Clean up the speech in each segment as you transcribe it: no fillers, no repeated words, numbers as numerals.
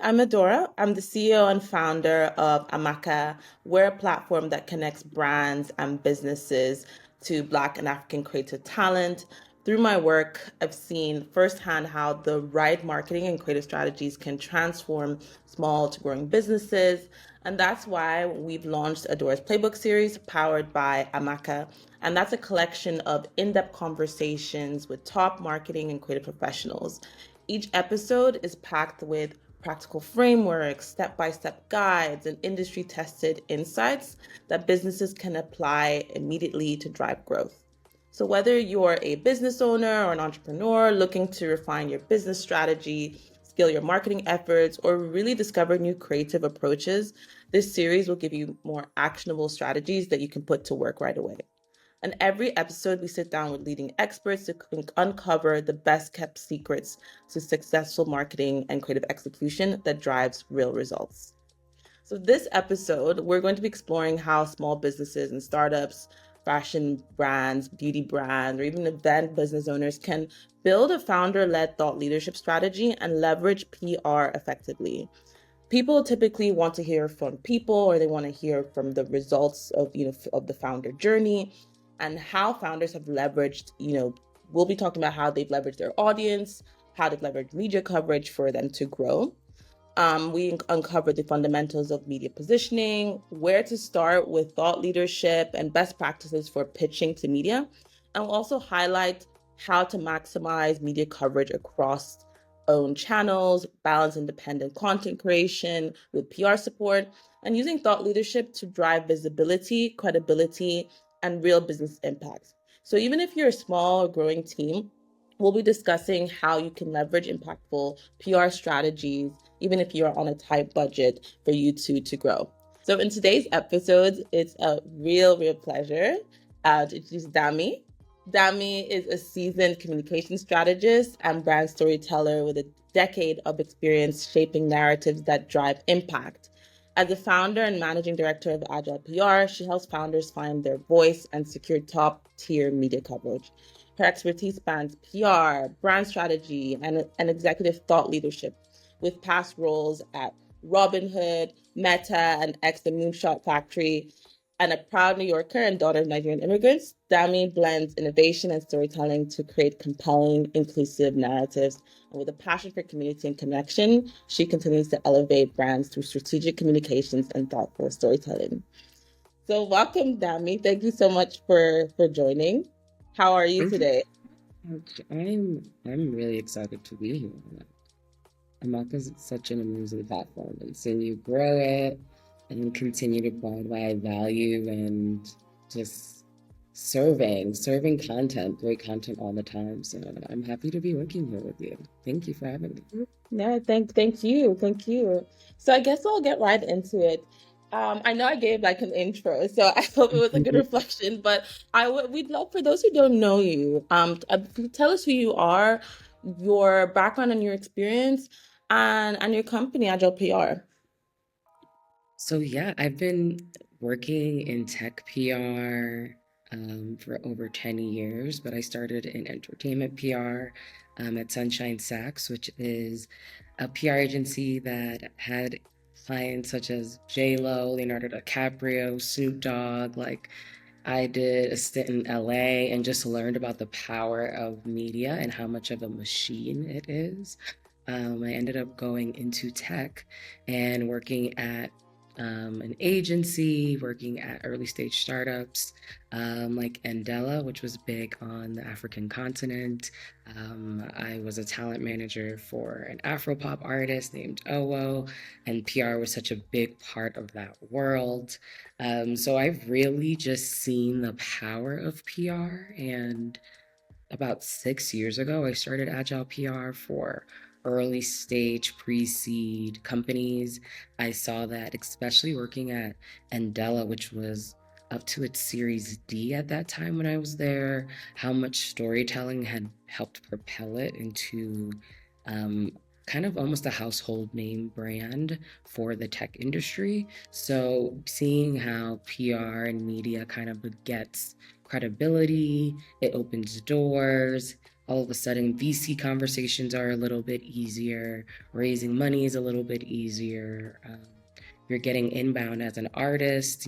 I'm Adaora. I'm the CEO and founder of Amaka. We're a platform that connects brands and businesses to Black and African creative talent. Through my work, I've seen firsthand how the right marketing and creative strategies can transform small to growing businesses. And that's why we've launched Adora's Playbook series powered by Amaka. And that's a collection of in depth conversations with top marketing and creative professionals. Each episode is packed with practical frameworks, step by step guides, and industry tested insights that businesses can apply immediately to drive growth. So, whether you're a business owner or an entrepreneur looking to refine your business strategy, scale your marketing efforts, or really discover new creative approaches, this series will give you more actionable strategies that you can put to work right away. And every episode, we sit down with leading experts to uncover the best kept secrets to successful marketing and creative execution that drives real results. So, this episode, we're going to be exploring how small businesses and startups, fashion brands, beauty brands, or even event business owners can build a founder led thought leadership strategy and leverage PR effectively. People typically want to hear from people, or they want to hear from the results of the founder journey and how founders have leveraged, we'll be talking about how they've leveraged their audience, how they've leveraged media coverage for them to grow. We uncover the fundamentals of media positioning, where to start with thought leadership, and best practices for pitching to media. And we'll also highlight how to maximize media coverage across own channels, balance independent content creation with PR support, and using thought leadership to drive visibility, credibility, and real business impact. So even if you're a small or growing team, we'll be discussing how you can leverage impactful PR strategies, even if you're on a tight budget for you to grow. So in today's episode, it's a real pleasure to introduce Dami. Dami is a seasoned communication strategist and brand storyteller with a decade of experience shaping narratives that drive impact. As the founder and managing director of Agile PR, she helps founders find their voice and secure top tier media coverage. Her expertise spans PR, brand strategy, and executive thought leadership, with past roles at Robinhood, Meta, and The Moonshot Factory. And a proud New Yorker and daughter of Nigerian immigrants, Dami blends innovation and storytelling to create compelling, inclusive narratives. And with a passion for community and connection, she continues to elevate brands through strategic communications and thoughtful storytelling. So welcome, Dami. Thank you so much for joining. How are you Thank you today? so much. I'm really excited to be here. Amaka is such an amazing platform, and seeing you grow it and continue to provide value and just serving content, great content all the time. So I'm happy to be working here with you. Thank you for having me. Yeah, thank you. So I guess I'll get right into it. I know I gave like an intro, so I hope it was a good reflection. But we'd love for those who don't know you, tell us who you are, your background and your experience, and your company, Agile PR. So yeah, I've been working in tech PR for over 10 years, but I started in entertainment PR at Sunshine Sachs, which is a PR agency that had clients such as J-Lo, Leonardo DiCaprio, Snoop Dogg. Like, I did a stint in LA and just learned about the power of media and how much of a machine it is. I ended up going into tech and working at an agency, working at early stage startups like Andela, which was big on the African continent. I was a talent manager for an Afropop artist named Owo, and PR was such a big part of that world. So I've really just seen the power of PR. And about 6 years ago, I started Agile PR for early stage pre seed companies. I saw that, especially working at Andela, which was up to its Series D at that time when I was there, how much storytelling had helped propel it into um, kind of almost a household name brand for the tech industry. So seeing how PR and media kind of begets credibility, it opens doors, all of a sudden VC conversations are a little bit easier, raising money is a little bit easier. You're getting inbound as an artist,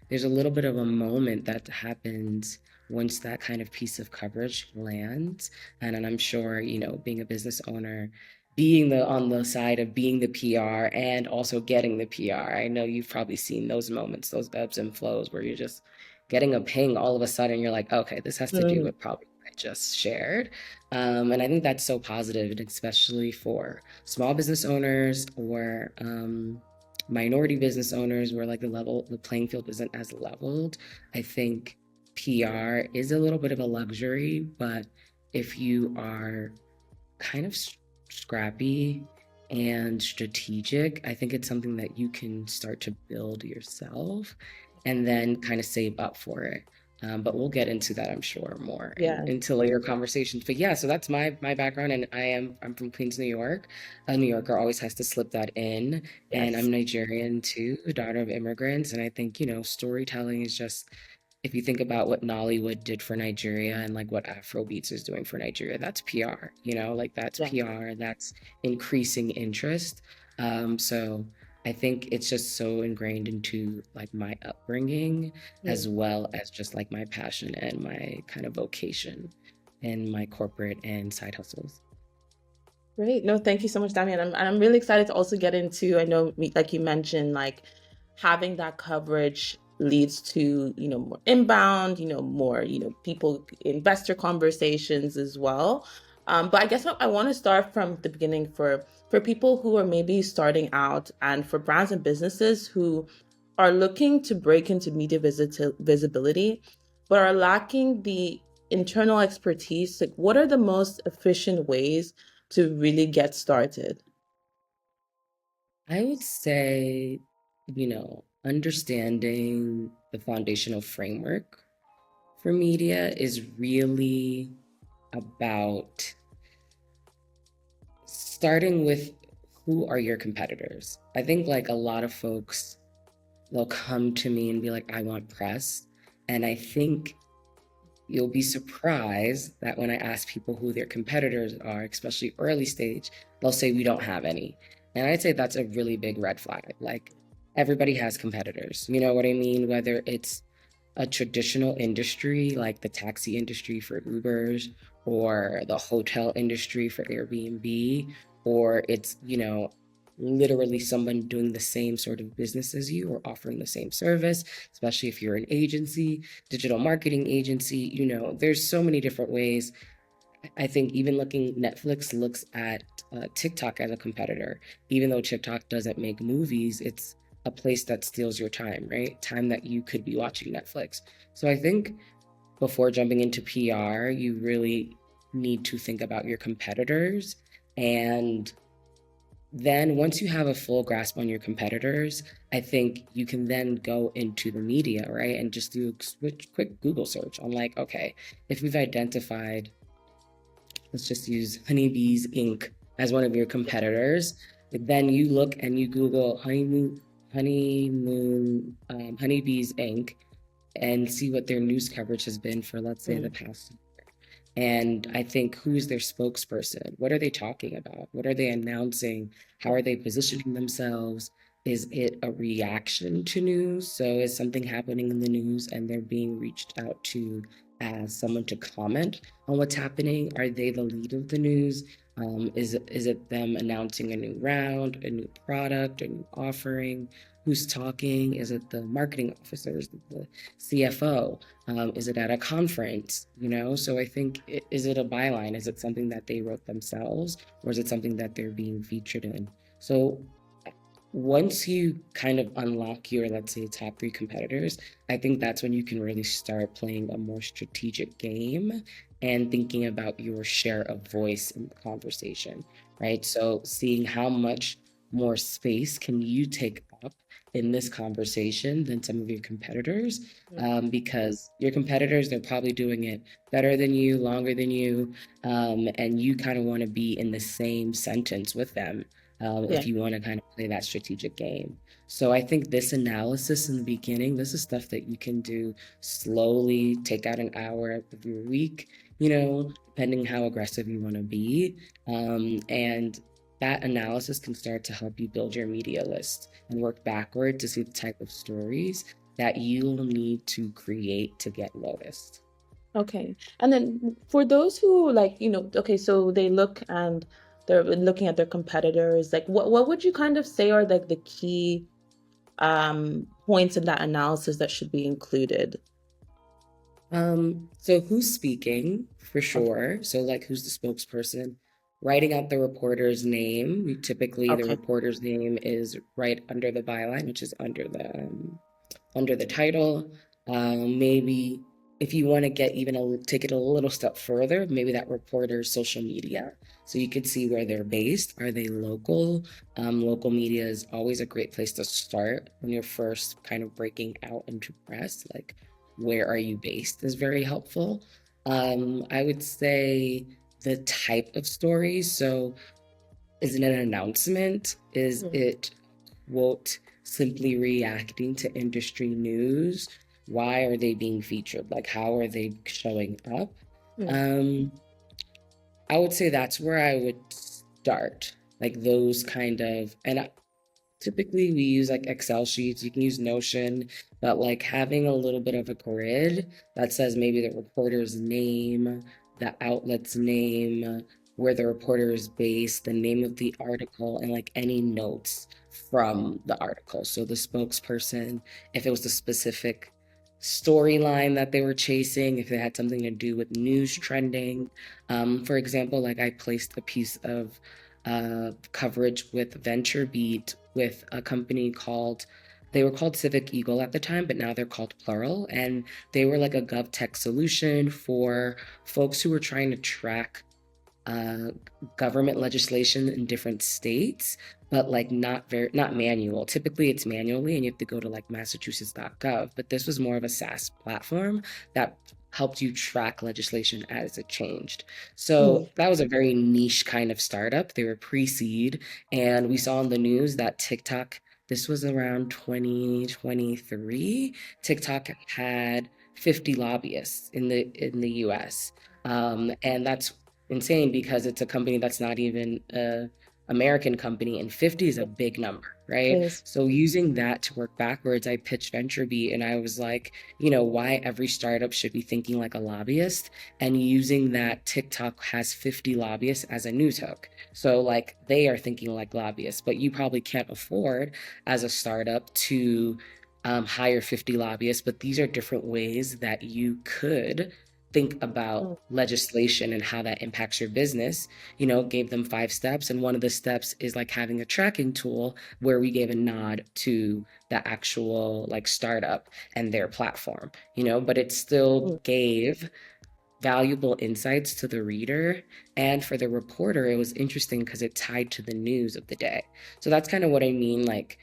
there's a little bit of a moment that happens once that kind of piece of coverage lands. And I'm sure, being a business owner, being on the side of being the PR and also getting the PR, I know you've probably seen those moments, those ebbs and flows where you're just getting a ping all of a sudden. You're like, okay, this has to do Mm, with probably what I just shared. And I think that's so positive, and especially for small business owners or minority business owners where like the playing field isn't as leveled. I think PR is a little bit of a luxury, but if you are kind of scrappy and strategic, I think it's something that you can start to build yourself and then kind of save up for it. But we'll get into that, I'm sure, more yeah, into later conversations. But yeah, so that's my background, and I'm from Queens, New York. A New Yorker always has to slip that in, and yes, I'm Nigerian too, a daughter of immigrants. And I think storytelling is just, if you think about what Nollywood did for Nigeria and like what Afrobeats is doing for Nigeria, that's PR, like that's yes. PR, that's increasing interest. So I think it's just so ingrained into like my upbringing, as Mm. well as just like my passion and my kind of vocation and my corporate and side hustles. Great. No, thank you so much, Dami. And I'm really excited to also get into, I know, like you mentioned, like having that coverage leads to, more inbound, more, people, investor conversations as well. But I guess I want to start from the beginning for people who are maybe starting out and for brands and businesses who are looking to break into media visibility, but are lacking the internal expertise. Like, what are the most efficient ways to really get started? I would say, understanding the foundational framework for media is really about starting with who are your competitors. I think like a lot of folks, they'll come to me and be like, I want press. And I think you'll be surprised that when I ask people who their competitors are, especially early stage, they'll say we don't have any. And I'd say that's a really big red flag. Like everybody has competitors. You know what I mean? Whether it's a traditional industry like the taxi industry for Ubers or the hotel industry for Airbnb, or it's, literally someone doing the same sort of business as you or offering the same service, especially if you're an agency, digital marketing agency, there's so many different ways. I think even Netflix looks at TikTok as a competitor. Even though TikTok doesn't make movies, it's a place that steals your time, right? Time that you could be watching Netflix. So I think before jumping into PR, you really need to think about your competitors. And then once you have a full grasp on your competitors, I think you can then go into the media, right? And just do a quick Google search on like, okay, if we've identified, let's just use Honeybees Inc. as one of your competitors. Then you look and you Google Honeybees Inc. and see what their news coverage has been for, let's say, the Mm, past. And I think, who's their spokesperson? What are they talking about? What are they announcing? How are they positioning themselves? Is it a reaction to news? So is something happening in the news and they're being reached out to as someone to comment on what's happening? Are they the lead of the news? Is it them announcing a new round, a new product, a new offering? Who's talking? Is it the marketing officer? Is it the CFO? Is it at a conference? So I think, is it a byline? Is it something that they wrote themselves, or is it something that they're being featured in? So once you kind of unlock your, let's say, top three competitors, I think that's when you can really start playing a more strategic game and thinking about your share of voice in the conversation, right? So seeing how much more space can you take up in this conversation than some of your competitors, mm, because your competitors, they're probably doing it better than you, longer than you, and you kind of want to be in the same sentence with them, Yeah. if you want to kind of play that strategic game. So I think this analysis in the beginning, this is stuff that you can do slowly, take out an hour of your week, depending how aggressive you want to be. And that analysis can start to help you build your media list and work backward to see the type of stories that you'll need to create to get noticed. Okay. And then for those who like, okay, so they look and they're looking at their competitors, like what would you kind of say are like the key points in that analysis that should be included? So who's speaking for Okay. sure? So like who's the spokesperson? Writing out the reporter's name. Typically, the Okay. reporter's name is right under the byline, which is under the title. Maybe if you want to get even take it a little step further, maybe that reporter's social media. So you could see where they're based. Are they local? Local media is always a great place to start when you're first kind of breaking out into press. Like, where are you based is very helpful. I would say the type of stories. So, is it an announcement? Is Mm, it quote simply reacting to industry news? Why are they being featured? Like, how are they showing up? mm, Um, I would say that's where I would start. Like those kind of, and typically we use like Excel sheets. You can use Notion, but like having a little bit of a grid that says maybe the reporter's name, the outlet's name, where the reporter is based, the name of the article, and like any notes from the article. So the spokesperson, if it was a specific storyline that they were chasing, if it had something to do with news trending. For example, like I placed a piece of coverage with VentureBeat with a company they were called Civic Eagle at the time, but now they're called Plural. And they were like a GovTech solution for folks who were trying to track uh, government legislation in different states, but like not manual. Typically, it's manually, and you have to go to like Massachusetts.gov. But this was more of a SaaS platform that helped you track legislation as it changed. mm, So that was a very niche kind of startup. They were pre-seed, and we saw in the news that TikTok. This was around 2023. TikTok had 50 lobbyists in the US. And that's insane because it's a company that's not even a American company, and 50 is a yeah, big number, right? yes. So using that to work backwards, I pitched VentureBeat and I was like, why every startup should be thinking like a lobbyist, and using that TikTok has 50 lobbyists as a news hook. So like they are thinking like lobbyists, but you probably can't afford as a startup to hire 50 lobbyists, but these are different ways that you could think about Mm, legislation and how that impacts your business. Gave them 5 steps, and one of the steps is like having a tracking tool where we gave a nod to the actual like startup and their platform, but it still mm, gave valuable insights to the reader. And for the reporter, it was interesting because it tied to the news of the day. So that's kind of what I mean. Like,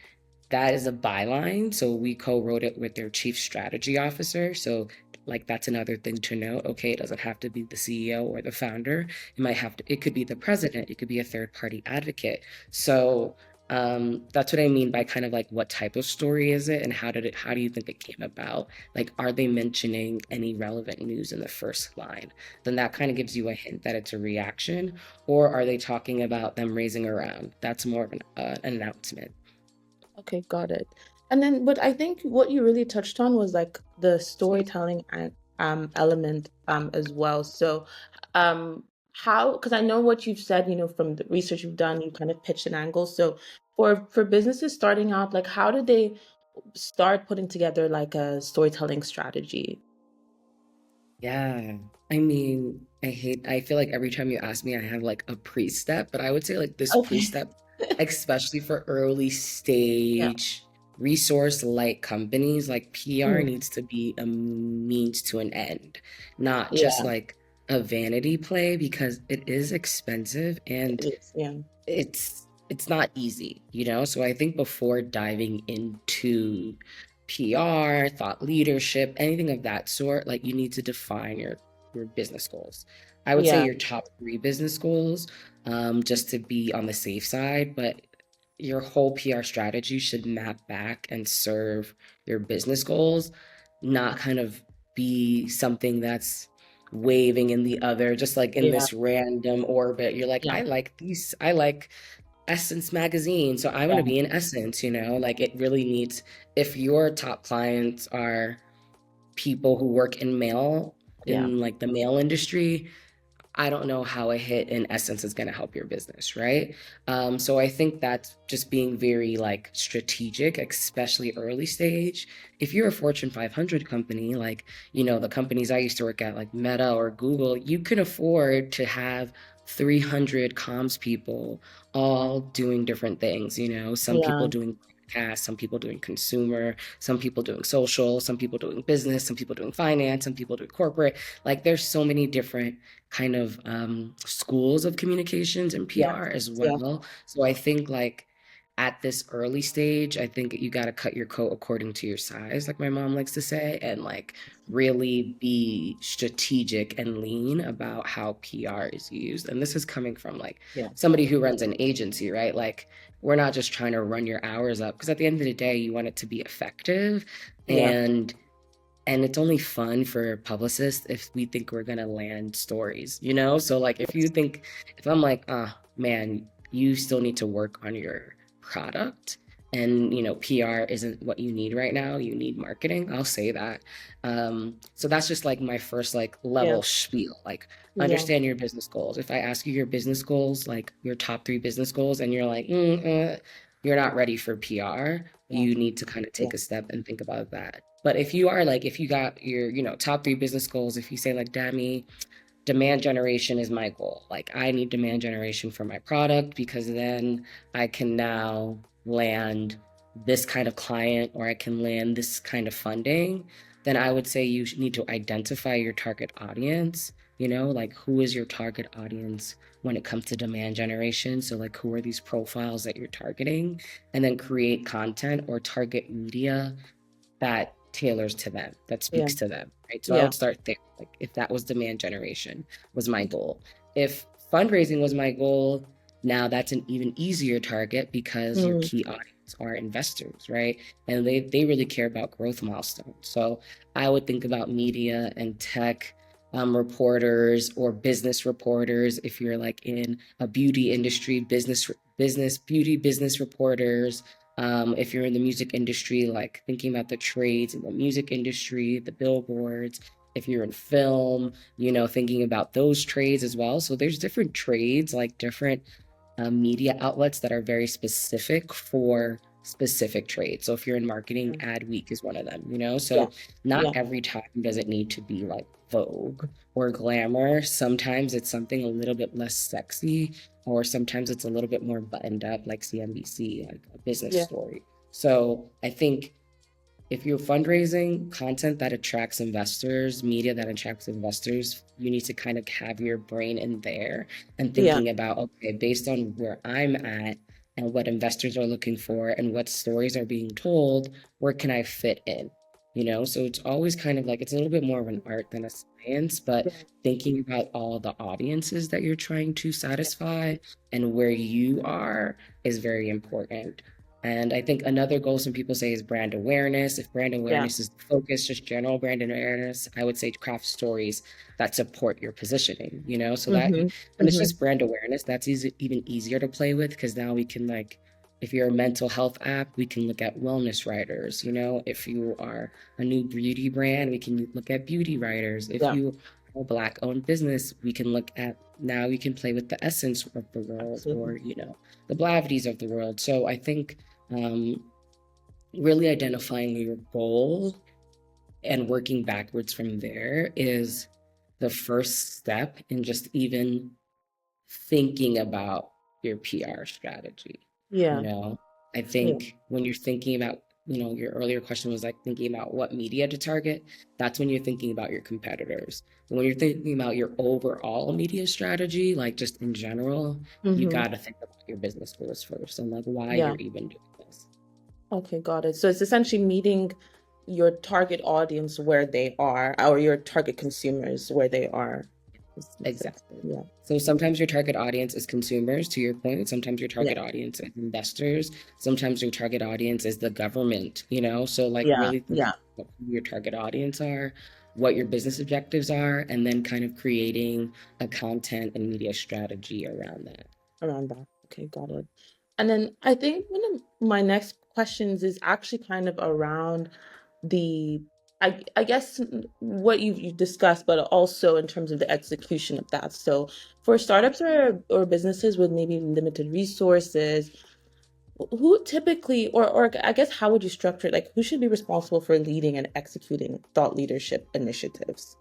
that is a byline. So we co-wrote it with their chief strategy officer. So like that's another thing to know. Okay, it doesn't have to be the CEO or the founder. It could be the president, it could be a third party advocate. So that's what I mean by kind of like what type of story is it and how do you think it came about? Like, are they mentioning any relevant news in the first line? Then that kind of gives you a hint that it's a reaction. Or are they talking about them raising around? That's more of an announcement. okay, got it. And then, but I think what you really touched on was like the storytelling element as well. So, how, because I know what you've said, from the research you've done, you kind of pitched an angle. So, for businesses starting out, like how do they start putting together like a storytelling strategy? Yeah. I mean, I feel like every time you ask me, I have like a pre-step, but I would say like this Okay. pre-step, especially for early Yeah. stage resource light companies, like PR Mm, needs to be a means to an end, not just yeah, like a vanity play because it is expensive and it is. Yeah. it's not easy, So I think before diving into PR, thought leadership, anything of that sort, like you need to define your your business goals. I would say Yeah. your top three business goals, just to be on the safe side, but your whole PR strategy should map back and serve your business goals, not kind of be something that's waving in the other, just like in Yeah. this random orbit. You're like, Yeah. I like Essence magazine, so I want to Yeah. be in Essence, like it really needs, if your top clients are people who work Yeah. in like the mail industry, I don't know how a hit in Essence is going to help your business, right? So I think that's just being very like strategic, especially early stage. If you're a Fortune 500 company, like, the companies I used to work at, like Meta or Google, you can afford to have 300 comms people all doing different things, some people Yeah. doing podcasts, some people doing consumer, some people doing social, some people doing business, some people doing finance, some people doing corporate. Like there's so many different kind of schools of communications and Yeah. PR as Yeah. well. So I think like at this early stage, I think you got to cut your coat according to your size, like my mom likes to say, and like really be strategic and lean about how PR is used. And this is coming from like Yeah. somebody who runs an agency, right? Like we're not just trying to run your hours up, because at the end of the day, you want it to be effective. Yeah. And it's only fun for publicists if we think we're gonna land stories, So like if I'm like, man, you still need to work on your product, and PR isn't what you need right now, you need marketing, I'll say that. So that's just like my first like Yeah. level spiel. Like Yeah. understand your business goals. If I ask you your business goals, like your top three business goals, and you're like, you're not ready for PR, Yeah. you need to kind of Yeah. take a step and think about that. But if you are like, if you got your, top three business goals, if you say like, Dami, demand generation is my goal. Like I need demand generation for my product, because then I can now land this kind of client, or I can land this kind of funding. Then I would say you need to identify your target audience, like who is your target audience when it comes to demand generation. So like who are these profiles that you're targeting, and then create content or target media that tailors to them, that Yeah. speaks to them, right? So I Yeah. would start there. Like if that was demand generation was my goal. If fundraising was my goal, now that's an even easier target, because your Mm. key audience are investors, right? And they really care about growth milestones. So I would think about media and tech reporters, or business reporters. If you're like in a beauty industry, beauty business reporters. If you're in the music industry, like thinking about the trades in the music industry, the billboards. If you're in film, thinking about those trades as well. So there's different trades, like different media outlets that are very specific for specific trades. So if you're in marketing, Ad Week is one of them, Yeah. So not Yeah. every time does it need to be like Vogue or glamour. Sometimes it's something a little bit less sexy, or sometimes it's a little bit more buttoned up, like CNBC, like a business Yeah. story. So I think if you're fundraising, content that attracts investors, media that attracts investors, you need to kind of have your brain in there and Yeah. thinking about, okay, based on where I'm at and what investors are looking for and what stories are being told, where can I fit in? So it's always kind of like, it's a little bit more of an art than a science, but Yeah. thinking about all the audiences that you're trying to satisfy and where you are is very important. And I think another goal some people say is brand awareness. If brand Yeah. awareness is the focus, just general brand awareness, I would say craft stories that support your positioning, so that Mm-hmm. when it's Mm-hmm. just brand awareness, that's even easier to play with, because now we can like, if you're a mental health app, we can look at wellness writers, if you are a new beauty brand, we can look at beauty writers. If Yeah. you are a Black owned business, we can look at, now we can play with the Essence of the world, Absolutely. or, the Blavities of the world. So I think um, really identifying your goal and working backwards from there is the first step in just even thinking about your PR strategy. You Yeah. know, I Yeah. think when you're thinking about, your earlier question was like thinking about what media to target. That's when you're thinking about your competitors. But when you're thinking about your overall media strategy, like just in general, you Mm-hmm. got to think about your business goals first and like why Yeah. you're even doing this. Okay, got it. So it's essentially meeting your target audience where they are, or your target consumers where they are. Makes sense. Exactly. Yeah. So sometimes your target audience is consumers, to your point. Sometimes your Yeah. target audience is investors. Sometimes your target audience is the government, So like Yeah. really think Yeah. about who your target audience are, what your business objectives are, and then kind of creating a content and media strategy around that. Around that. Okay, got it. And then I think one of my next questions is actually kind of around the, I guess what you've discussed, but also in terms of the execution of that. So for startups or businesses with maybe limited resources, who typically, or I guess how would you structure it? Like who should be responsible for leading and executing thought leadership initiatives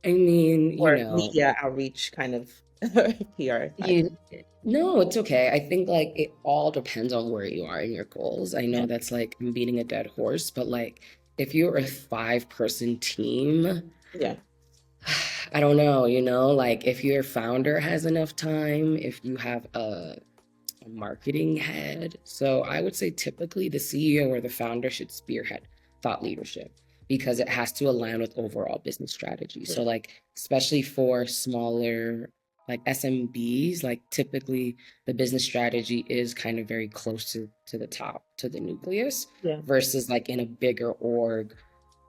I mean, or media outreach kind of PR type? You, no, it's okay. I think like it all depends on where you are in your goals. I know Yeah. that's like I'm beating a dead horse, but like if you're a five-person team, Yeah. I don't know, like if your founder has enough time, if you have a marketing head. So I would say typically the CEO or the founder should spearhead thought leadership because it has to align with overall business strategy. Yeah. So like especially for smaller like SMBs, like typically the business strategy is kind of very close to the top, to the nucleus, Yeah. versus like in a bigger org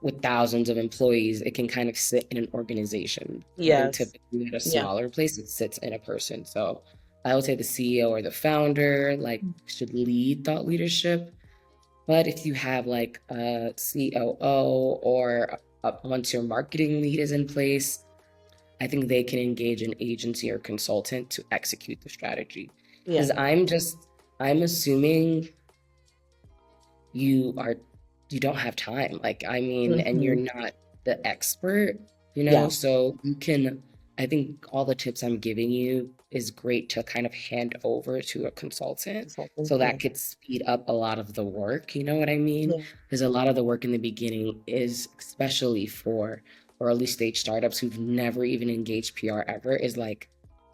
with thousands of employees, it can kind of sit in an organization. I think Yes. typically at a Yeah. smaller place, it sits in a person. So I would say the CEO or the founder like should lead thought leadership. But if you have like a COO or once your marketing lead is in place, I think they can engage an agency or consultant to execute the strategy. Yeah. Because I'm assuming you are you don't have time, like I mean, and you're Hmm. not the expert, Yeah. so you can, I think all the tips I'm giving you is great to kind of hand over to a consultant, Consultant. so Yeah. that could speed up a lot of the work, you know what I mean? Yeah. Because a lot of the work in the beginning is, especially for early stage startups who've never even engaged PR ever, is like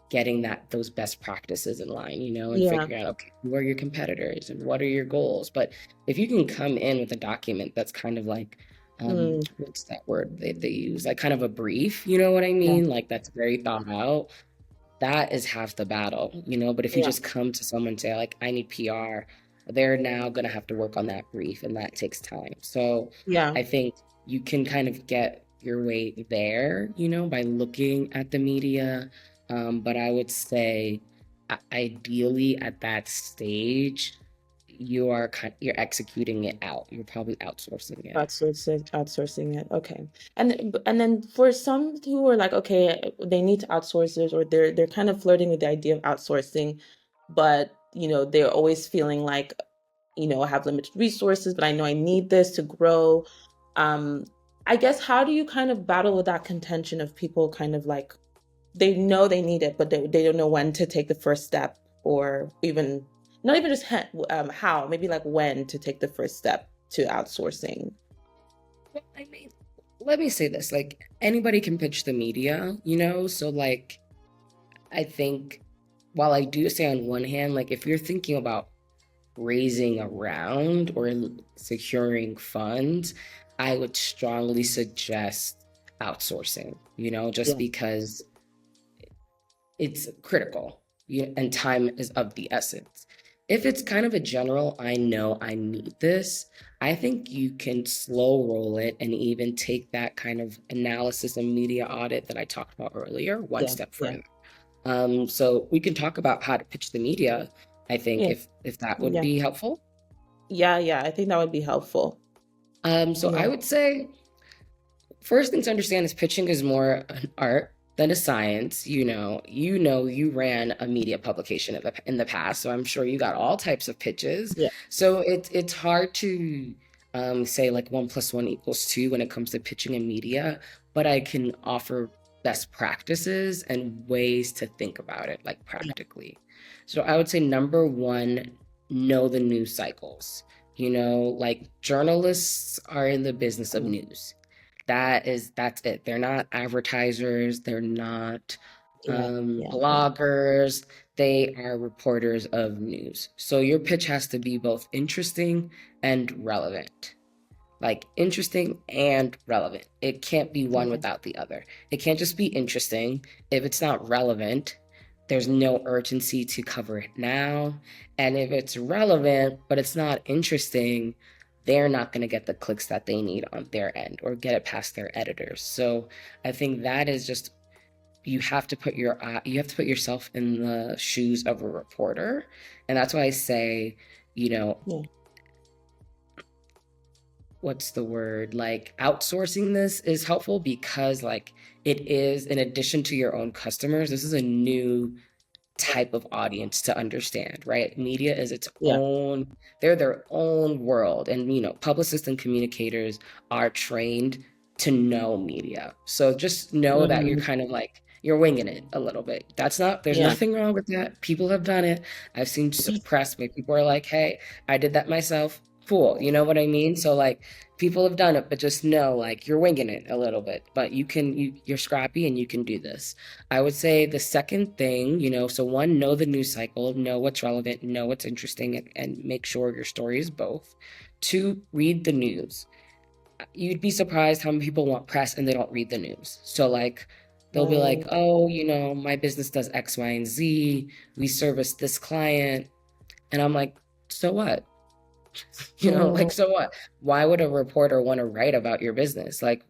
getting those best practices in line, and Yeah. figuring out, okay, who are your competitors and what are your goals. But if you can come in with a document that's kind of like, Mm, what's that word they use, like kind of a brief, you know what I yeah. mean, like that's very thought out, that is half the battle, but if you Yeah. just come to someone and say like I need PR, they're now going to have to work on that brief, and that takes time. So Yeah. I think you can kind of get your way there, by looking at the media. But I would say ideally at that stage you're executing it out, you're probably outsourcing it. Outsourcing it. Okay. And then for some who are like, okay, they need to outsource it, or they're kind of flirting with the idea of outsourcing, but they're always feeling like, I have limited resources, but I know I need this to grow. Um, I guess how do you kind of battle with that contention of people kind of like they know they need it, but they don't know when to take the first step, or even not even just how, maybe like when to take the first step to outsourcing. Well, I mean, let me say this, like anybody can pitch the media, so like I think while I do say on one hand, like if you're thinking about raising a round or securing funds, I would strongly suggest outsourcing, just Yeah, because it's critical, and time is of the essence. If it's kind of a general, I know I need this, I think you can slow roll it and even take that kind of analysis and media audit that I talked about earlier one yeah, step yeah, further. So we can talk about how to pitch the media, I think, yeah, if that would yeah, be helpful. yeah, yeah. I think that would be helpful. So I Yeah, would say first thing to understand is pitching is more an art than a science. You ran a media publication in the past, so I'm sure you got all types of pitches. yeah, So it's hard to say like 1 + 1 = 2 when it comes to pitching in media, but I can offer best practices and ways to think about it, like yeah, practically. So I would say number one, know the news cycles. Like journalists are in the business of mm, news. That's it. They're not advertisers, they're not yeah, yeah, yeah, bloggers, they are reporters of news. So your pitch has to be both interesting and relevant. like interesting and relevant. It can't be one Okay. without the other. It can't just be interesting. If it's not relevant, there's no urgency to cover it now. And if it's relevant, but it's not interesting, they're not going to get the clicks that they need on their end or get it past their editors. So I think that is just you have to put yourself in the shoes of a reporter. And that's why I say, you know, Yeah. what's the word, like outsourcing this is helpful because like it is, in addition to your own customers, this is a new type of audience to understand, right? Media is its Yeah. own, they're their own world. And, publicists and communicators are trained to know media. So just know that you're Mm, kind of like, you're winging it a little bit. There's yeah. nothing wrong with that. People have done it. I've seen press where people are like, hey, I did that myself. Cool. You know what I mean? So like people have done it, but just know like you're winging it a little bit, but you're scrappy and you can do this. I would say the second thing, so one, know the news cycle, know what's relevant, know what's interesting, and make sure your story is both. Two, read the news. You'd be surprised how many people want press and they don't read the news. So, like, they'll be like, Mm, oh, my business does X, Y, and Z. We service this client. And I'm like, so what? mm, So what? Why would a reporter want to write about your business? Like,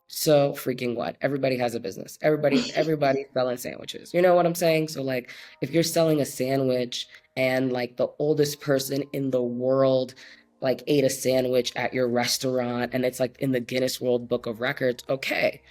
so freaking what? Everybody has a business. Everybody's selling sandwiches. You know what I'm saying? So like if you're selling a sandwich and like the oldest person in the world like ate a sandwich at your restaurant and it's like in the Guinness World Book of Records, okay.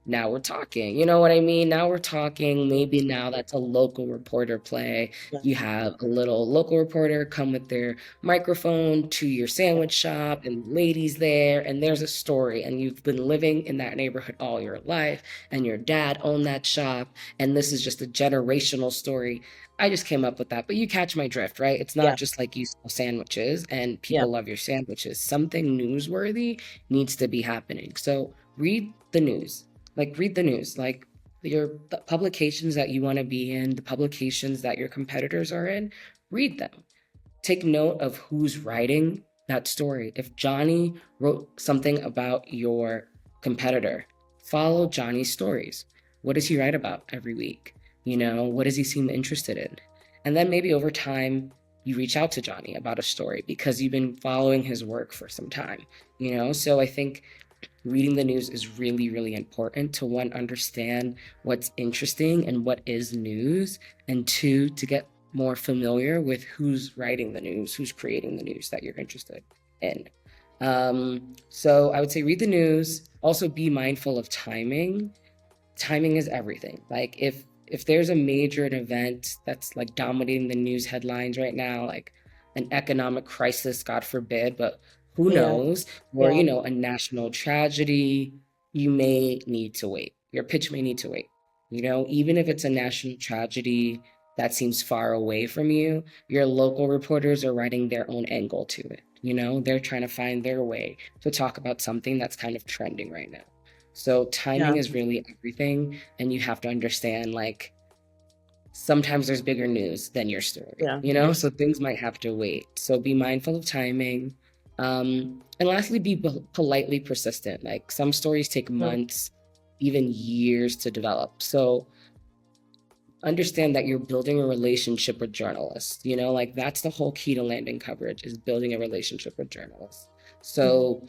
Now we're talking. You know what I mean? Now we're talking. Maybe now that's a local reporter play. yeah. You have a little local reporter come with their microphone to your Yeah. sandwich shop and ladies there and there's a story and you've been living in that neighborhood all your life and your dad owned that shop and this is just a generational story. I just came up with that, but you catch my drift, right? It's not Yeah. just like you sell sandwiches and Yeah. people love your sandwiches. Something newsworthy needs to be happening. So read the news. Like read the news. Like the publications that you want to be in, the publications that your competitors are in, read them. Take note of who's writing that story. If Johnny wrote something about your competitor, follow Johnny's stories. What does he write about every week? What does he seem interested in? And then maybe over time, you reach out to Johnny about a story because you've been following his work for some time. So I think reading the news is really, really important to one, understand what's interesting and what is news, and two, to get more familiar with who's writing the news, who's creating the news that you're interested in. So I would say read the news, also be mindful of timing. Timing is everything. Like if there's a major event that's like dominating the news headlines right now, like an economic crisis, God forbid, but who Yeah. knows, or Yeah. a national tragedy, you may need to wait. Your pitch may need to wait. Even if it's a national tragedy that seems far away from you, your local reporters are writing their own angle to it. They're trying to find their way to talk about something that's kind of trending right now. So timing Yeah. is really everything, and you have to understand like sometimes there's bigger news than your story, Yeah. so things might have to wait. So be mindful of timing. And lastly, be politely persistent. Like some stories take Mm, months, even years to develop. So understand that you're building a relationship with journalists, like that's the whole key to landing coverage is building a relationship with journalists. mm, So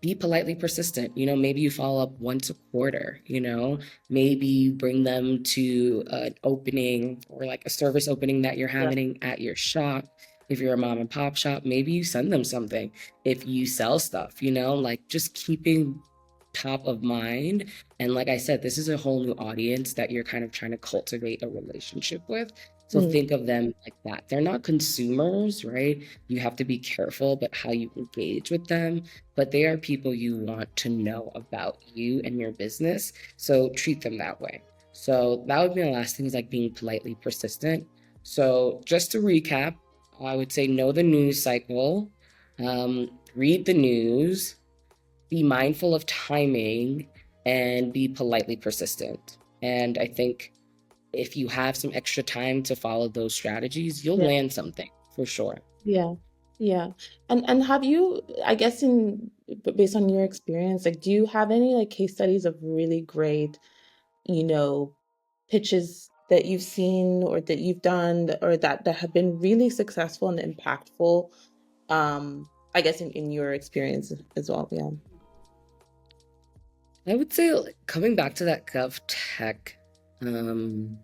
be politely persistent. Maybe you follow up once a quarter, maybe you bring them to an opening or like a service opening that you're yeah. having at your shop. If you're a mom and pop shop, maybe you send them something. If you sell stuff, like just keeping top of mind. And like I said, this is a whole new audience that you're kind of trying to cultivate a relationship with. So Mm, think of them like that. They're not consumers, right? You have to be careful about how you engage with them, but they are people you want to know about you and your business. So treat them that way. So that would be the last thing is like being politely persistent. So just to recap, I would say know the news cycle, read the news, be mindful of timing, and be politely persistent. And I think if you have some extra time to follow those strategies, you'll yeah. land something for sure. Yeah. Yeah. And have you, I guess based on your experience, like do you have any like case studies of really great, you know, pitches that you've seen or that you've done or that have been really successful and impactful? I guess in your experience as well. Yeah. I would say, like, coming back to that gov tech um,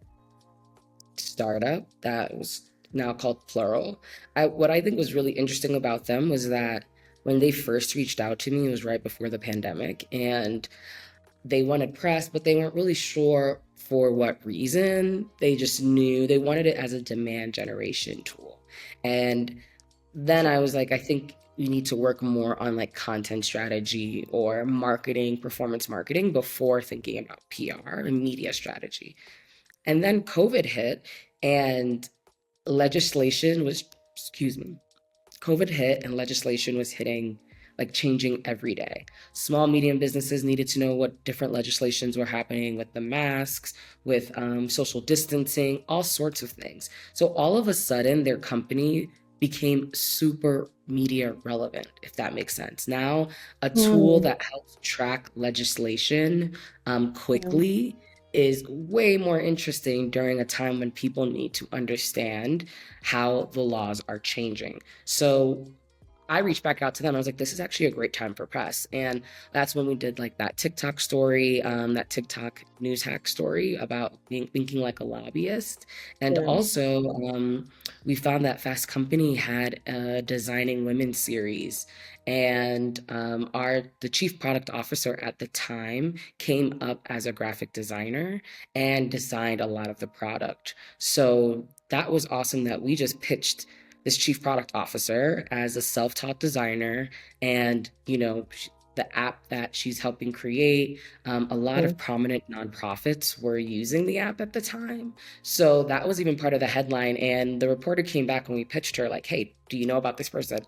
startup that was now called Plural. What I think was really interesting about them was that when they first reached out to me, it was right before the pandemic, and they wanted press, but they weren't really sure for what reason. They just knew they wanted it as a demand generation tool. And then I was like, I think we need to work more on like content strategy or marketing, performance marketing before thinking about PR and media strategy. And then COVID hit and legislation was, excuse me, COVID hit and legislation was hitting, like changing every day. Small, medium businesses needed to know what different legislations were happening with the masks, with social distancing, all sorts of things. So all of a sudden, their company became super media relevant, if that makes sense. Now, a tool Mm, that helps track legislation yeah. quickly is way more interesting during a time when people need to understand how the laws are changing. So I reached back out to them. I was like, this is actually a great time for press. And that's when we did like that TikTok story, that TikTok news hack story about thinking like a lobbyist. And Yeah. also, we found that Fast Company had a Designing Women series. And the chief product officer at the time came up as a graphic designer and designed a lot of the product. So that was awesome that we just pitched this chief product officer as a self-taught designer, and the app that she's helping create, a lot Yeah. of prominent nonprofits were using the app at the time. So that was even part of the headline, and the reporter came back when we pitched her like, hey, do you know about this person?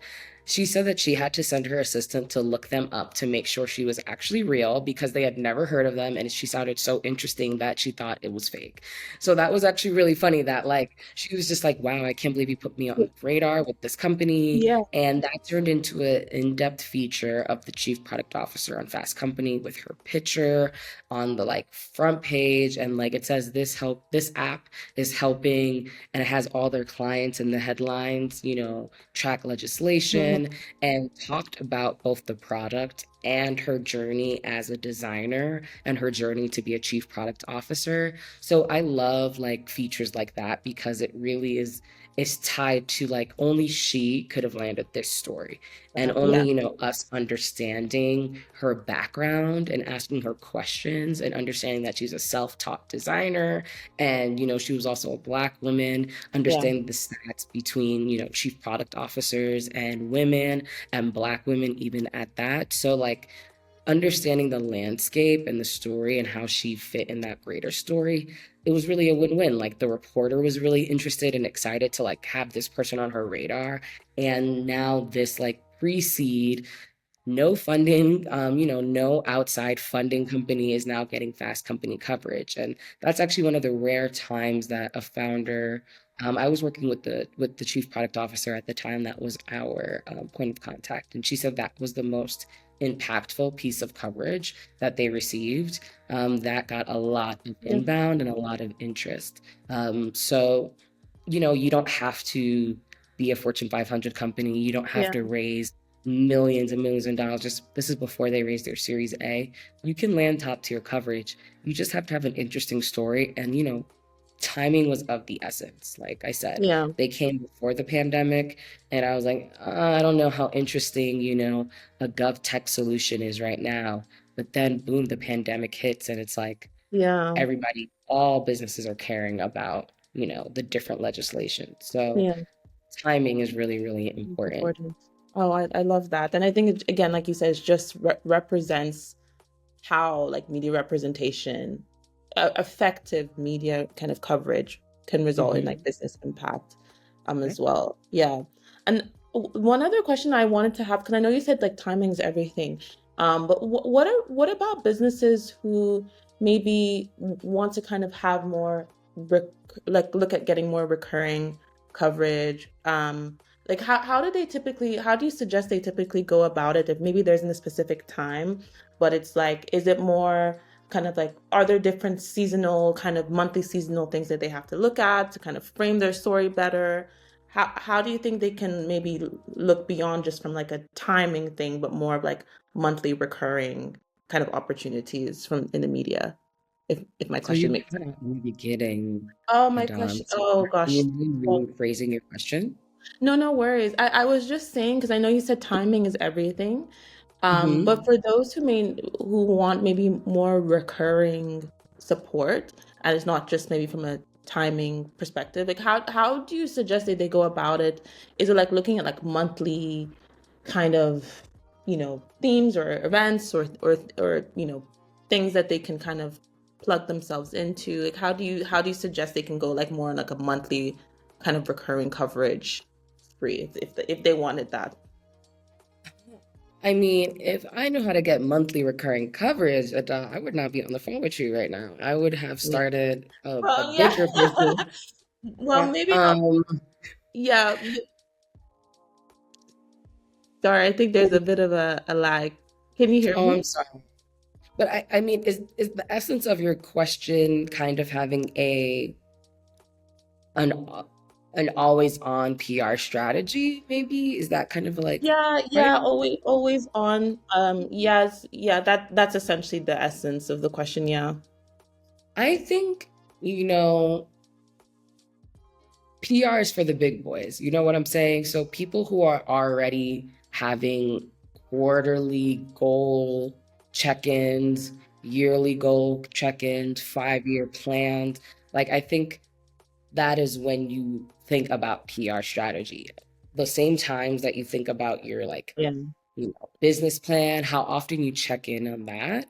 She said that she had to send her assistant to look them up to make sure she was actually real because they had never heard of them, and she sounded so interesting that she thought it was fake. So that was actually really funny that like she was just like, wow, I can't believe you put me on the radar with this company. Yeah. And that turned into an in-depth feature of the chief product officer on Fast Company with her picture on the like front page. And like it says this app is helping, and it has all their clients in the headlines, track Mhm. legislation, and talked about both the product and her journey as a designer and her journey to be a chief product officer. So I love like features like that because it really is tied to like only she could have landed this story, and only Yeah. us understanding her background and asking her questions and understanding that she's a self-taught designer, and she was also a Black woman, Yeah. understanding the stats between chief product officers and women, and Black women even at that. So like understanding the landscape and the story and how she fit in that greater story, it was really a win-win. Like the reporter was really interested and excited to like have this person on her radar, and now this like pre-seed, no funding, no outside funding company is now getting Fast Company coverage. And that's actually one of the rare times that a founder, I was working with the chief product officer at the time. That was our point of contact, and she said that was the most impactful piece of coverage that they received. That got a lot of Yeah. inbound and a lot of interest. So you don't have to be a Fortune 500 company. You don't have Yeah. to raise millions and millions of dollars. Just this is before they raise their Series A. You can land top tier coverage. You just have to have an interesting story, and timing was of the essence. Like I said, Yeah. they came before the pandemic, and I was like, I don't know how interesting a gov tech solution is right now. But then boom, the pandemic hits, and it's like Yeah. everybody, all businesses are caring about the different legislation. So Yeah. timing is really, really It's important. important. Oh, I love that. And I think again, like you said, it just represents how like media representation, effective media kind of coverage can result in like Hmm. business impact Right. as well. Yeah. And one other question I wanted to have, because I know you said like timing's everything. But what about businesses who maybe want to kind of have more rec like look at getting more recurring coverage? Like how do they typically, how do you suggest they typically go about it? If maybe there isn't a specific time, but it's like, is it more kind of like, are there different seasonal, kind of monthly seasonal things that they have to look at to kind of frame their story better? How do you think they can maybe look beyond just from like a timing thing, but more of like monthly recurring kind of opportunities from in the media? If my So you question makes cut sense. out in the beginning, Oh, my question. Adam. So Oh can gosh. you rephrasing your question? No, no worries. I was just saying because I know you said timing is everything. But Mm-hmm. for those who want maybe more recurring support, and it's not just maybe from a timing perspective, like how do you suggest that they go about it? Is it like looking at like monthly kind of, themes or events or things that they can kind of plug themselves into? Like how do you suggest they can go like more on like a monthly kind of recurring coverage spree if they wanted that? I mean, if I know how to get monthly recurring coverage, I would not be on the phone with you right now. I would have Yeah. started a Well, yeah. bigger business. Well, Yeah. maybe not. Yeah. Sorry, I think there's a bit of a lag. Can you hear Oh, I'm me? sorry. But I mean, is the essence of your question kind of having an an always on PR strategy, maybe? Is that kind of like Yeah, right? yeah, always on. Yes, yeah, that's essentially the essence of the question, yeah. I think, you know, PR is for the big boys. You know what I'm saying? So people who are already having quarterly goal check-ins, yearly goal check-ins, 5-year plans, like I think that is when you think about PR strategy. The same times that you think about your like, Yeah, business plan, how often you check in on that.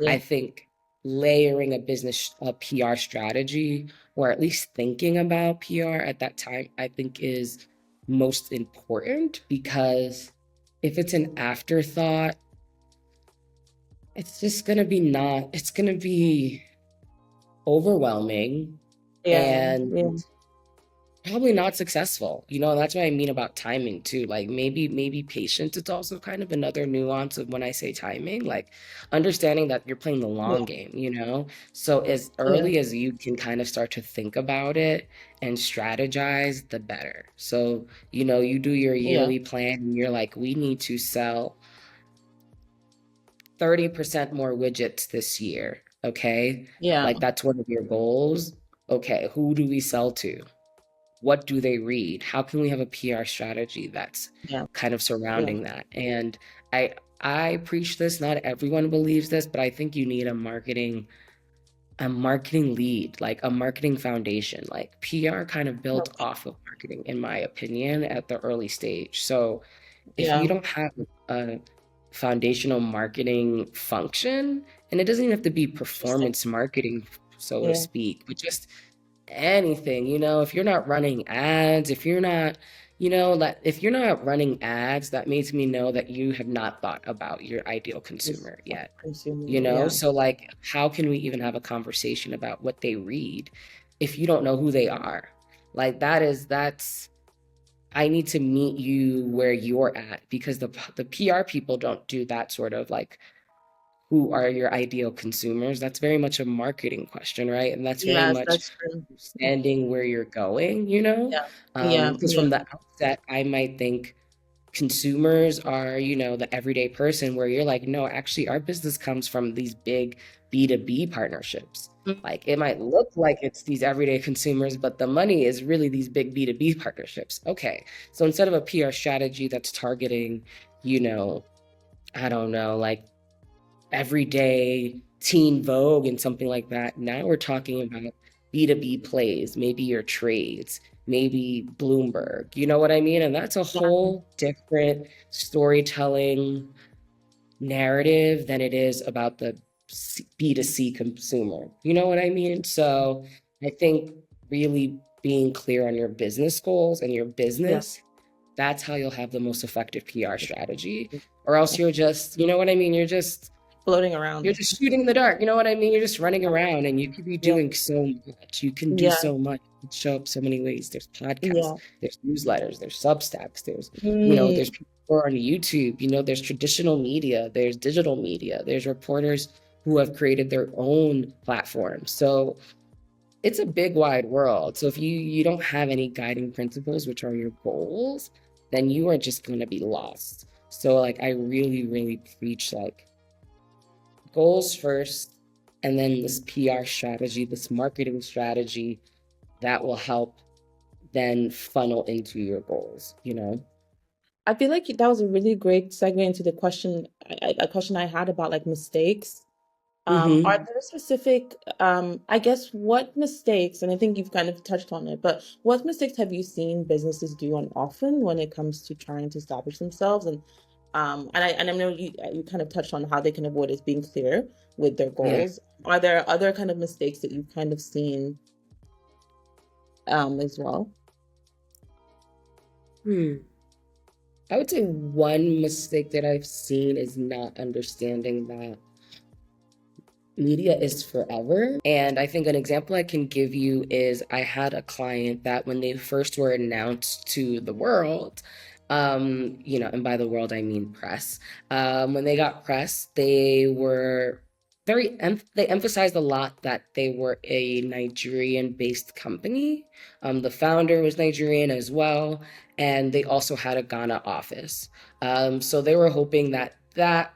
I yeah, think layering a PR strategy, or at least thinking about PR at that time, I think is most important, because if it's an afterthought, it's just going to be not, it's going to be overwhelming yeah, and yeah, probably not successful. That's what I mean about timing too. Like maybe patience. It's also kind of another nuance of when I say timing, like understanding that you're playing the long yeah, game. So as yeah, early as you can kind of start to think about it and strategize, the better. So, you do your yeah, yearly plan and you're like, we need to sell 30% more widgets this year. Okay. yeah, Like that's one of your goals. Okay, who do we sell to? What do they read? How can we have a PR strategy that's yeah, kind of yeah, surrounding that? And I preach this, not everyone believes this, but I think you need a marketing lead, like a marketing foundation. Like PR kind of built okay, off of marketing, in my opinion, at the early stage. So if you yeah, don't have a foundational marketing function, and it doesn't even have to be interesting. performance marketing, so to Yeah, speak, but just anything, if you're not running ads, if you're not running ads, that makes me know that you have not thought about your ideal just consumer yet. consuming it, yeah, So like, how can we even have a conversation about what they read if you don't know who they are? Like that's I need to meet you where you're at, because the PR people don't do that sort of like, who are your ideal consumers? That's very much a marketing question, right? And that's very yes, much that's true. understanding where you're going, Yeah, yeah, because yeah, from the outset, I might think consumers are, the everyday person, where you're like, no, actually, our business comes from these big B2B partnerships. mm, Like it might look like it's these everyday consumers, but the money is really these big B2B partnerships. Okay. So instead of a PR strategy that's targeting, you know, I don't know, like everyday teen vogue and something like that. Now we're talking about B2B plays, maybe your trades, maybe Bloomberg. You know what I mean? And that's a yeah, whole different storytelling narrative than it is about the B2C consumer. You know what I mean? So I think really being clear on your business goals and your yeah, business, that's how you'll have the most effective PR strategy. Or else you're just, you know what I mean? You're just floating You're around. just shooting in the dark. You know what I mean? You're just running around and you could be Yeah, doing so much. You can do yeah, so much. You can show up so many ways. There's podcasts, yeah. there's newsletters, there's Substacks, there's Mm, people who are on YouTube, there's traditional media, there's digital media, there's reporters who have created their own platforms. So it's a big wide world. So if you don't have any guiding principles, which are your goals, then you are just going to be lost. So like I really, really preach like goals first, and then this PR strategy, this marketing strategy that will help then funnel into your goals. I feel like that was a really great segue into the question, a question I had about like mistakes. Are Mm-hmm. there specific, I guess, what mistakes, and I think you've kind of touched on it, but what mistakes have you seen businesses do on often when it comes to trying to establish themselves? And I know you kind of touched on how they can avoid is being clear with their Yeah. goals. Are there other kind of mistakes that you've kind of seen as well? Hmm. I would say one mistake that I've seen is not understanding that media is forever. And I think an example I can give you is I had a client that when they first were announced to the world, and by the world I mean press. When they got press, they were they emphasized a lot that they were a Nigerian-based company. The founder was Nigerian as well, and they also had a Ghana office. So they were hoping that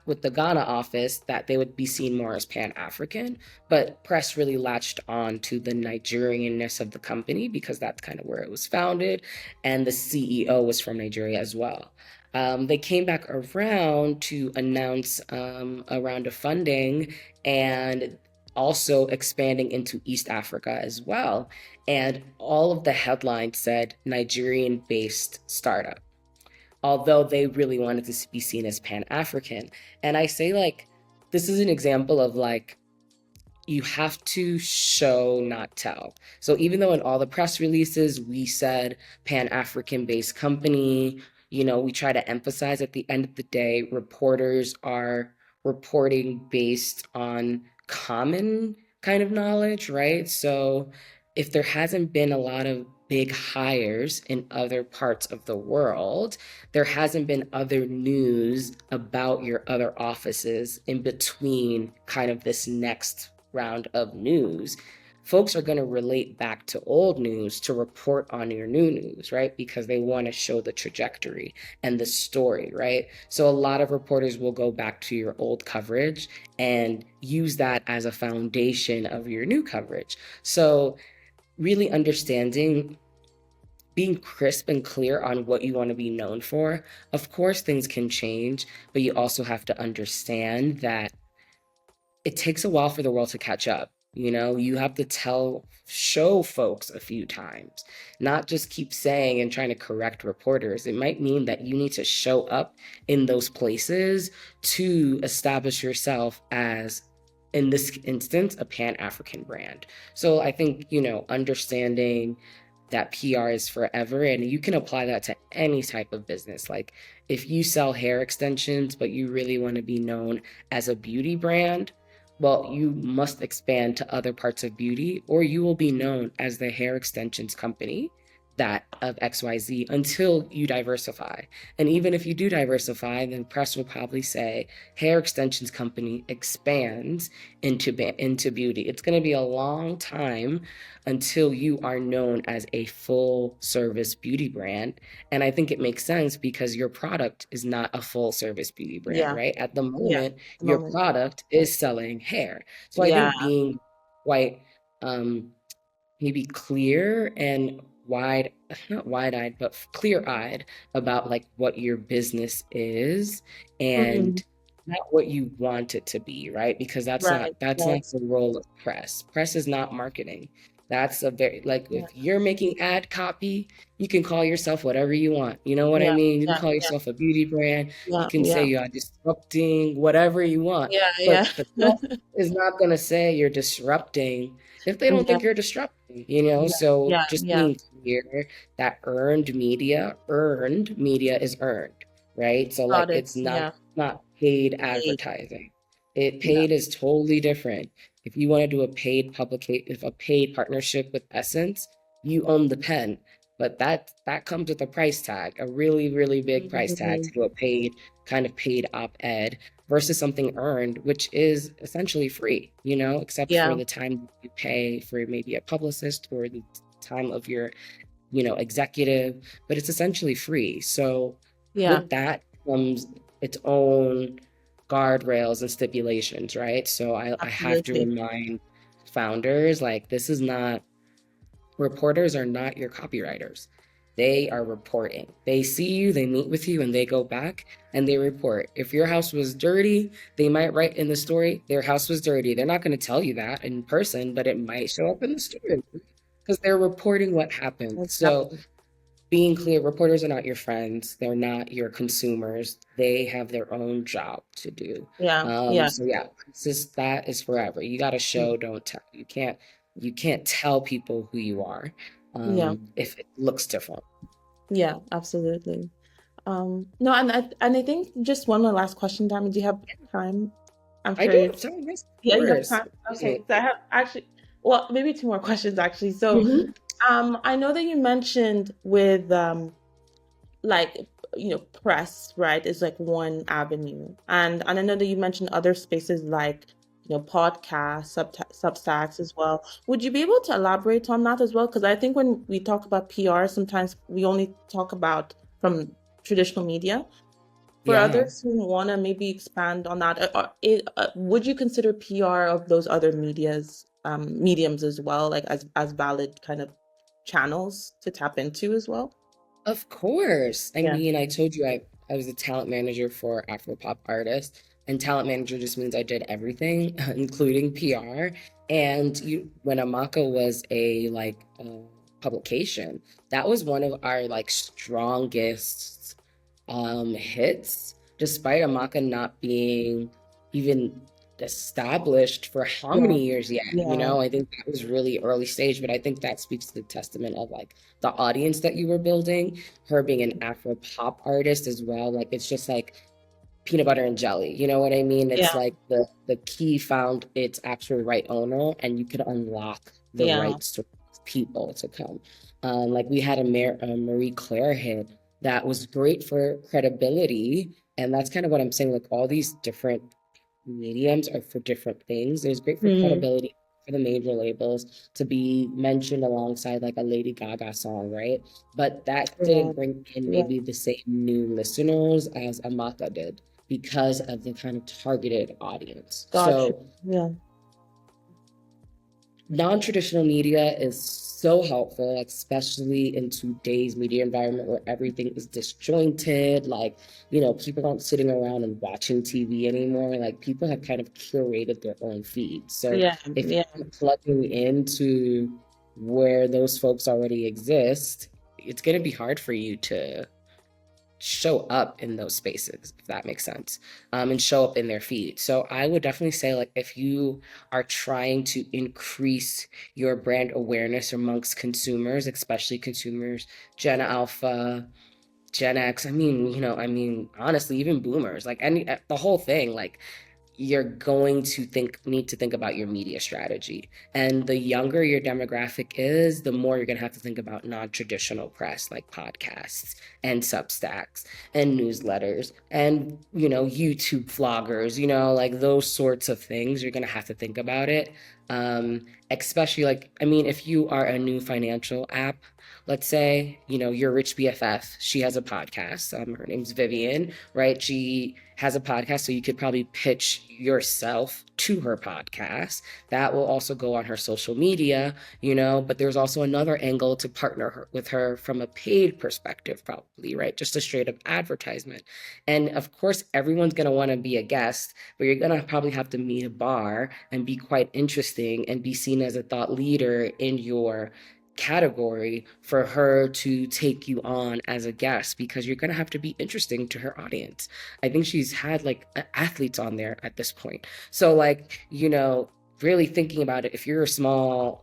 with the Ghana office that they would be seen more as Pan-African, but press really latched on to the Nigerianness of the company because that's kind of where it was founded, and the CEO was from Nigeria as well. They came back around to announce a round of funding and also expanding into East Africa as well. And all of the headlines said Nigerian based startup, although they really wanted to be seen as Pan-African. And I say, like, this is an example of like, you have to show, not tell. So even though in all the press releases we said Pan-African based company, we try to emphasize at the end of the day, reporters are reporting based on common kind of knowledge, right? So if there hasn't been a lot of big hires in other parts of the world, there hasn't been other news about your other offices in between kind of this next round of news. Folks are going to relate back to old news to report on your new news, right? Because they want to show the trajectory and the story, right? So a lot of reporters will go back to your old coverage and use that as a foundation of your new coverage. So really understanding, being crisp and clear on what you want to be known for. Of course, things can change, but you also have to understand that it takes a while for the world to catch up. You have to show folks a few times, not just keep saying and trying to correct reporters. It might mean that you need to show up in those places to establish yourself as, in this instance, a Pan-African brand. So I think, understanding that PR is forever, and you can apply that to any type of business. Like if you sell hair extensions, but you really want to be known as a beauty brand, well, you must expand to other parts of beauty, or you will be known as the hair extensions company that of XYZ until you diversify. And even if you do diversify, then press will probably say hair extensions company expands into beauty. It's going to be a long time until you are known as a full service beauty brand. And I think it makes sense because your product is not a full service beauty brand, Yeah, right? At the yeah, moment, at the your moment. product is selling hair. So I Yeah, think being quite um, maybe clear and wide, not wide-eyed, but clear-eyed about like what your business is mm, and not what you want it to be, right? Because that's not right, that's not right. the role of press. Press is not marketing. That's a very, like, Yeah, if you're making ad copy, you can call yourself whatever you want. You know what I yeah, mean? You can yeah, call yeah, yourself a beauty brand. You yeah, can say yeah, you are disrupting, whatever you want. yeah, yeah, But the press is not going to say you're disrupting if they don't yeah, think you're disrupting. yeah, So yeah, just yeah. being clear that earned media is earned, right? So like Got it. it's not Yeah. not paid Paid. advertising. It Yeah. paid is totally different. If you want to do a if a paid partnership with Essence, you own the pen. But that comes with a price tag, a really, really big price tag Mhm. to do a paid op-ed versus something earned, which is essentially free, except for Yeah. the time you pay for maybe a publicist or the time of your executive, but it's essentially free. So Yeah. with that comes its own guardrails and stipulations, right? So I have to Absolutely. remind founders like this is not reporters are not your copywriters. They are reporting. They see you, they meet with you, and they go back and they report. If your house was dirty, they might write in the story, their house was dirty. They're not going to tell you that in person, but it might show up in the story because they're reporting what happened. So Exactly. being clear, reporters are not your friends. They're not your consumers. They have their own job to do. Yeah. Yeah. So yeah, that is forever. You got to show, don't tell. You can't tell people who you are Yeah. if it looks different. Yeah. Absolutely. No, and I think just one more last question, Dami. Do you have time? I'm I sure do you. have time, yes, of Yeah, you have course. time. Okay, Absolutely. so I have actually, well, maybe two more questions actually. So, Hmm. I know that you mentioned with like press, right, is like one avenue, and I know that you mentioned other spaces like podcasts, substacks as well. Would you be able to elaborate on that as well? Because I think when we talk about PR, sometimes we only talk about from traditional media. For Yeah. others who want to maybe expand on that, would you consider PR of those other mediums as well, like as valid kind of channels to tap into as well? Of course. I Yeah. mean, I told you I was a talent manager for Afropop artists, and talent manager just means I did everything, including PR. And when Amaka was a publication, that was one of our like strongest hits, despite Amaka not being even established for how Yeah. many years yet. Yeah. I think that was really early stage, but I think that speaks to the testament of like the audience that you were building, her being an Afro pop artist as well. Like it's just like peanut butter and jelly. You know what I mean? It's Yeah. like the key found its actual right owner, and you could unlock the Yeah. right sort of people to come. Like we had a Marie Claire hit that was great for credibility, and that's kind of what I'm saying. Like all these different mediums are for different things. It's great for Hmm. credibility for the major labels to be mentioned alongside like a Lady Gaga song, right? But that didn't Correct. bring in Yeah. maybe the same new listeners as Amaka did because of the kind of targeted audience. Gotcha. So Yeah. non-traditional media is so helpful, especially in today's media environment where everything is disjointed. Like, people aren't sitting around and watching TV anymore. Like, people have kind of curated their own feed. So Yeah. if Yeah. you're plugging into where those folks already exist, it's going to be hard for you to show up in those spaces, if that makes sense, and show up in their feed. So I would definitely say, like, if you are trying to increase your brand awareness amongst consumers, especially consumers, Gen Alpha, Gen X, honestly, even boomers, like the whole thing, like you're going to need to think about your media strategy. And the younger your demographic is, the more you're going to have to think about non-traditional press like podcasts and substacks and newsletters and YouTube vloggers, like those sorts of things. You're going to have to think about it. Especially if you are a new financial app, let's say, your rich BFF, she has a podcast. Her name's Vivian, right? She has a podcast, so you could probably pitch yourself to her podcast. That will also go on her social media, but there's also another angle to partner with her from a paid perspective, probably, right? Just a straight up advertisement. And of course, everyone's going to want to be a guest, but you're going to probably have to meet a bar and be quite interesting and be seen as a thought leader in your category for her to take you on as a guest because you're going to have to be interesting to her audience. I think she's had like athletes on there at this point. So, like, really thinking about it, if you're a small,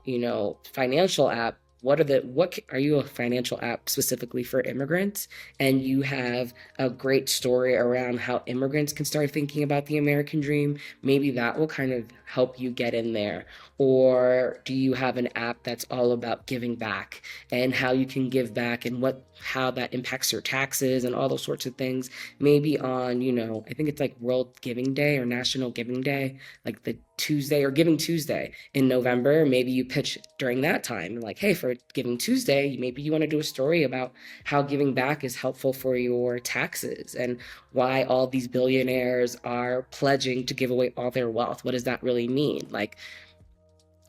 financial app, are you a financial app specifically for immigrants, and you have a great story around how immigrants can start thinking about the American dream, maybe that will kind of help you get in there. Or do you have an app that's all about giving back and how you can give back and what how that impacts your taxes and all those sorts of things? Maybe on, I think it's like World Giving Day or National Giving Day, like the Tuesday or Giving Tuesday in November, maybe you pitch during that time, like, hey, for Giving Tuesday, maybe you want to do a story about how giving back is helpful for your taxes and why all these billionaires are pledging to give away all their wealth. What does that really mean? Like,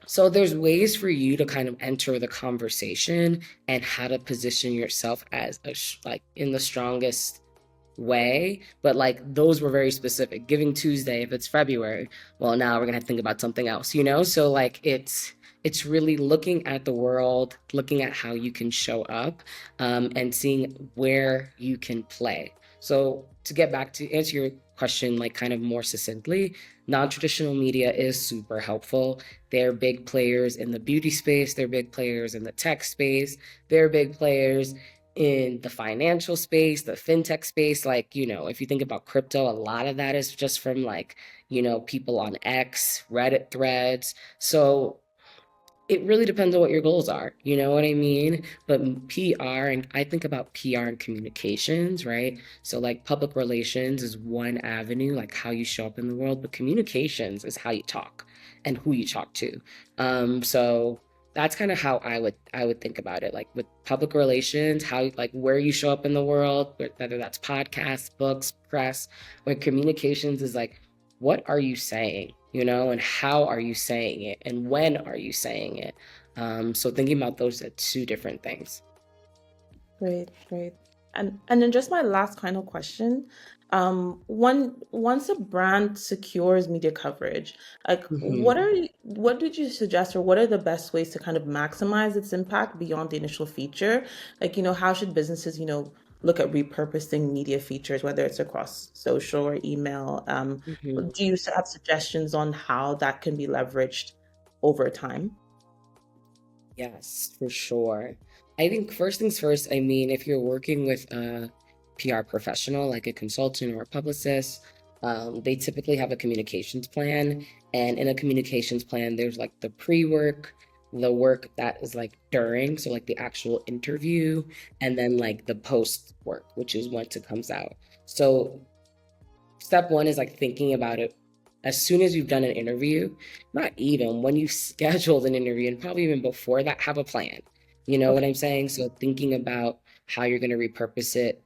so there's ways for you to kind of enter the conversation and how to position yourself as like in the strongest way, but like those were very specific. Giving Tuesday, if it's February, well, now we're gonna think about something else, So like it's really looking at the world, looking at how you can show up, and seeing where you can play. So to get back to answer your question, like kind of more succinctly, non-traditional media is super helpful. They're big players in the beauty space, they're big players in the tech space, they're big players in the financial space, the fintech space. Like, if you think about crypto, a lot of that is just from like, people on X, Reddit threads. So it really depends on what your goals are. You know what I mean? But PR, and I think about PR and communications, right? So, like, public relations is one avenue, like how you show up in the world, but communications is how you talk and who you talk to. So that's kind of how I would think about it. Like with public relations, how like where you show up in the world, whether that's podcasts, books, press, where communications is like what are you saying, and how are you saying it, and when are you saying it? So thinking about those are two different things. Great, great. And then just my last final question. Once a brand secures media coverage, like Hmm. what did you suggest or what are the best ways to kind of maximize its impact beyond the initial feature? Like, how should businesses, look at repurposing media features, whether it's across social or email? Hmm. Do you have suggestions on how that can be leveraged over time? Yes, for sure. I think first things first, I mean, if you're working with a PR professional, like a consultant or a publicist, they typically have a communications plan. And in a communications plan, there's like the pre-work, the work that is like during, so like the actual interview, and then like the post work, which is once it comes out. So step one is like thinking about it as soon as you've done an interview, not even when you've scheduled an interview, and probably even before that, have a plan. You know what Okay. I'm saying? So thinking about how you're going to repurpose it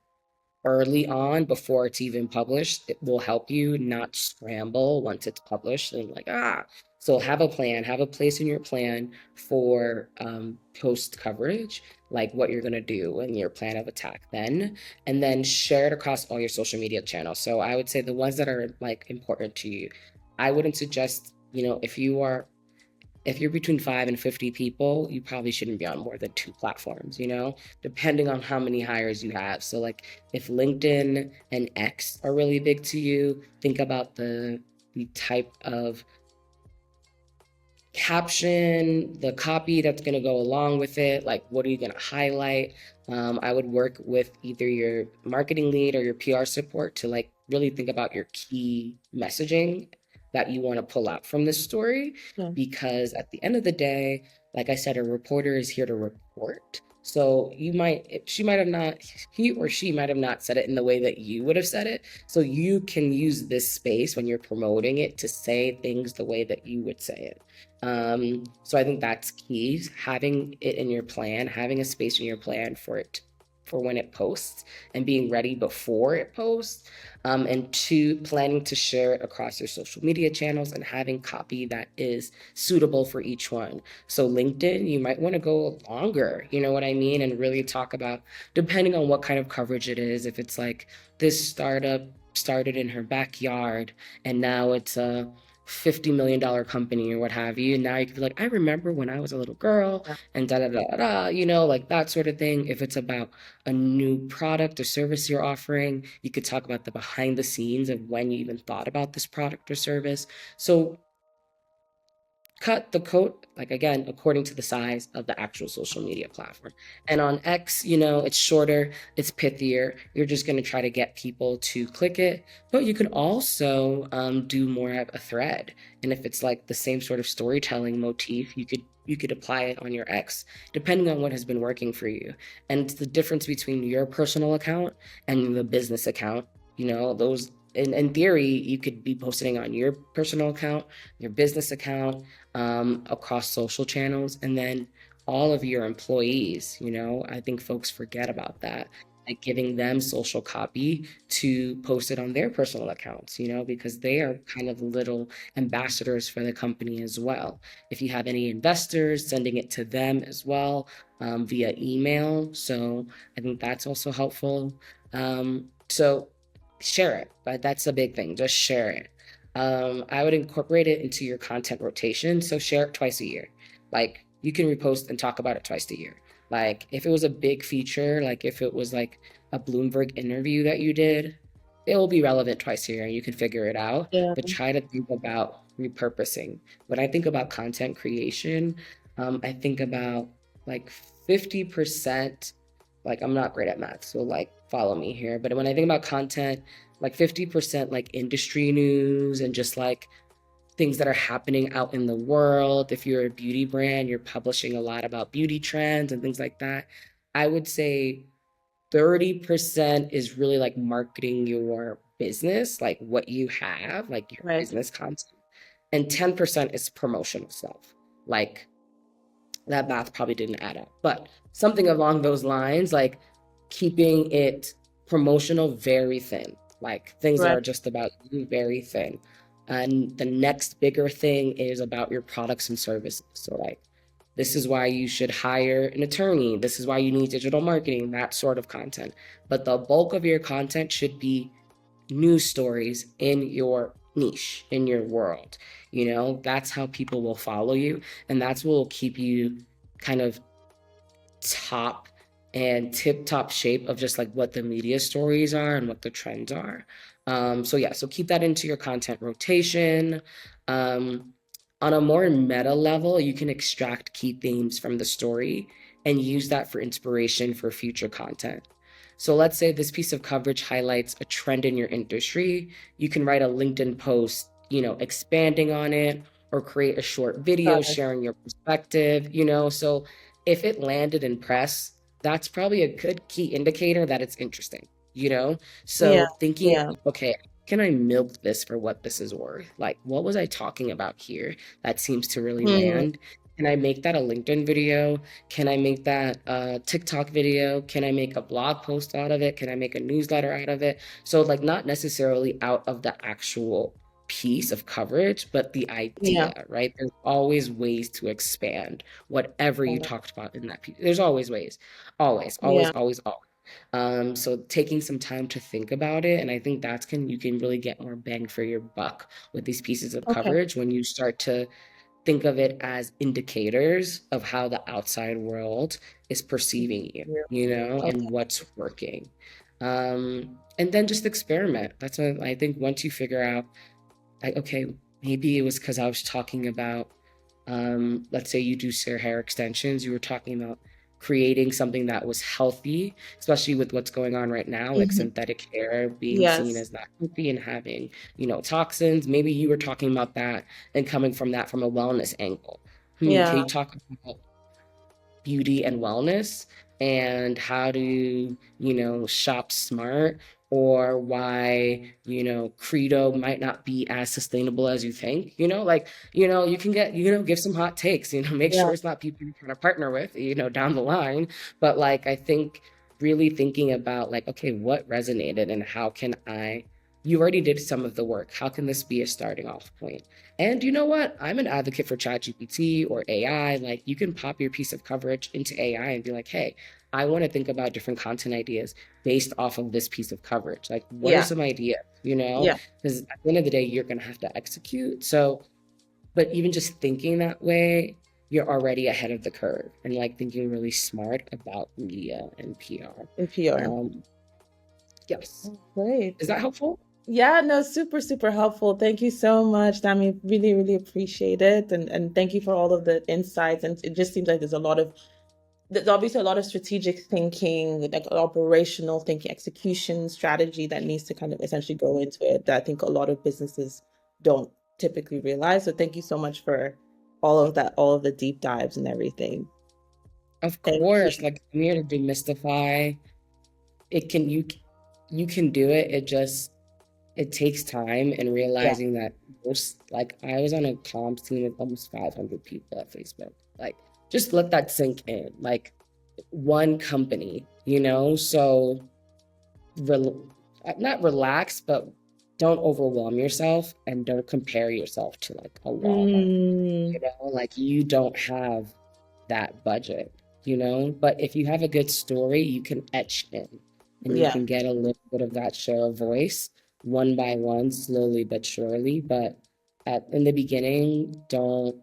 early on before it's even published, it will help you not scramble once it's published and like, ah. So have a plan, have a place in your plan for post coverage, like what you're going to do and your plan of attack then, and then share it across all your social media channels. So I would say the ones that are like important to you. I wouldn't suggest, if you're between 5 and 50 people, you probably shouldn't be on more than two platforms, depending on how many hires you have. So, like, if LinkedIn and X are really big to you, think about the type of caption, the copy that's going to go along with it, like what are you going to highlight? I would work with either your marketing lead or your PR support to like really think about your key messaging that you want to pull out from this story. Yeah. Because at the end of the day, like I said, a reporter is here to report. So she might have not, he or she might have not said it in the way that you would have said it. So you can use this space when you're promoting it to say things the way that you would say it. So I think that's key, having it in your plan, having a space in your plan for it for when it posts and being ready before it posts. And two, planning to share it across your social media channels and having copy that is suitable for each one. So LinkedIn, you might want to go longer, you know what I mean? And really talk about, depending on what kind of coverage it is, if it's like this startup started in her backyard and now it's a $50 million company or what have you. And now you can be like, I remember when I was a little girl Yeah. and da da da da, like that sort of thing. If it's about a new product or service you're offering, you could talk about the behind the scenes of when you even thought about this product or service. So cut the coat, like again, according to the size of the actual social media platform. And on X, it's shorter, it's pithier. You're just going to try to get people to click it. But you can also do more of a thread. And if it's like the same sort of storytelling motif, you could apply it on your X, depending on what has been working for you. And it's the difference between your personal account and the business account. Those in theory, you could be posting on your personal account, your business account, across social channels, and then all of your employees. I think folks forget about that, like giving them social copy to post it on their personal accounts, because they are kind of little ambassadors for the company as well. If you have any investors, sending it to them as well, via email. So I think that's also helpful. So share it, but that's a big thing. Just share it. I would incorporate it into your content rotation. So share it twice a year. Like you can repost and talk about it twice a year. Like if it was a big feature, like if it was like a Bloomberg interview that you did, it will be relevant twice a year and you can figure it out. Yeah. But try to think about repurposing. When I think about content creation, I think about like 50%, like I'm not great at math, so like follow me here. But when I think about content, like 50% like industry news and just like things that are happening out in the world. If you're a beauty brand, you're publishing a lot about beauty trends and things like that. I would say 30% is really like marketing your business, like what you have, like your Right. business content. And 10% is promotional stuff. Like that math probably didn't add up, but something along those lines, like keeping it promotional very thin, like things that Right. are just about you very thin. And the next bigger thing is about your products and services. So, like, this is why you should hire an attorney. This is why you need digital marketing, that sort of content. But the bulk of your content should be news stories in your niche, in your world. That's how people will follow you. And that's what will keep you kind of top and tip top shape of just like what the media stories are and what the trends are. So yeah, so keep that into your content rotation. Um, on a more meta level, you can extract key themes from the story and use that for inspiration for future content. So let's say this piece of coverage highlights a trend in your industry. You can write a LinkedIn post, expanding on it, or create a short video Got it. sharing your perspective, so if it landed in press, that's probably a good key indicator that it's interesting, you know? Yeah. So thinking, Yeah. okay, can I milk this for what this is worth? Like, what was I talking about here that seems to really Hmm. land? Can I make that a LinkedIn video? Can I make that a TikTok video? Can I make a blog post out of it? Can I make a newsletter out of it? So, like, not necessarily out of the actual piece of coverage, but the Yeah. idea, right? There's always ways to expand whatever you Got it. talked about in that piece. There's always ways, always, always, Yeah. always, always. So taking some time to think about it, and I think you can really get more bang for your buck with these pieces of Okay. coverage when you start to think of it as indicators of how the outside world is perceiving you, Yeah. and Okay. what's working. And then just experiment. That's what I think. Once you figure out, like, okay, maybe it was because I was talking about, let's say you do hair extensions, you were talking about creating something that was healthy, especially with what's going on right now, like Hmm. synthetic hair being seen Yes. as not healthy and having, toxins. Maybe you were talking about that and coming from that from a wellness angle. Can Yeah. you talk about beauty and wellness and how to, shop smart, or why, Credo might not be as sustainable as you think, like, you can get, give some hot takes, make Yeah. sure it's not people you're trying to partner with, down the line. But like, I think really thinking about like, okay, what resonated and how can you already did some of the work. How can this be a starting off point? And you know what? I'm an advocate for ChatGPT or AI. Like, you can pop your piece of coverage into AI and be like, hey, I want to think about different content ideas based off of this piece of coverage. Like, what are Yeah. some ideas, Yeah. Because at the end of the day, you're going to have to execute. So, but even just thinking that way, you're already ahead of the curve and like thinking really smart about media and PR. In PR. Um, yes. Great. Is that helpful? Yeah, no, super, super helpful. Thank you so much, Dami. Really, really appreciate it. And thank you for all of the insights. And it just seems like there's obviously a lot of strategic thinking, like operational thinking, execution strategy that needs to kind of essentially go into it that I think a lot of businesses don't typically realize. So thank you so much for all of that, all of the deep dives and everything. Of Thank course, you. like I'm here to demystify. It can you can do it. It takes time and Yeah. realizing that most like I was on a comms team with almost 500 people at Facebook. Like just let that sink in. Like one company, you know? So rel not relax, but don't overwhelm yourself and don't compare yourself to like a Walmart. Mm, You know, like you don't have that budget, you know? But if you have a good story, you can etch in and you yeah. can get a little bit of that share of voice one by one, slowly but surely. But in the beginning, don't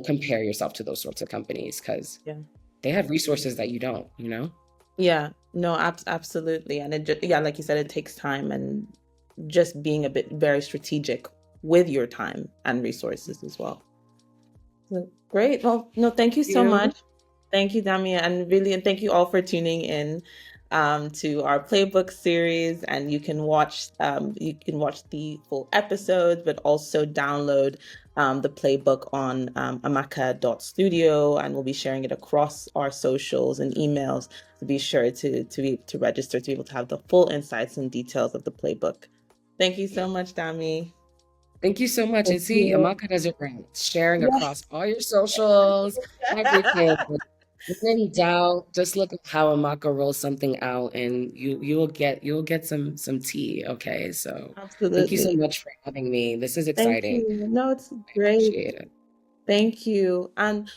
compare yourself to those sorts of companies because Yeah. they have resources that you don't, you know? Yeah. No, absolutely. And yeah, like you said, it takes time and just being a bit very strategic with your time and resources as well. So, great. Well, no, thank you so You. much. Thank you, Damia, and thank you all for tuning in to our playbook series. And you can watch the full episodes, but also download the playbook on amaka.studio, and we'll be sharing it across our socials and emails. So be sure to register to be able to have the full insights and details of the playbook. Thank you so much, Dami. Thank you so much. Thank And see, you. Amaka does it right. Sharing Yeah. across all your socials, everything. When in doubt, just look at how Amaka rolls something out and you'll get some tea. Okay. So thank you so Absolutely. much for having me. This is Thank exciting. you. No, it's I great. appreciate it. Thank you. And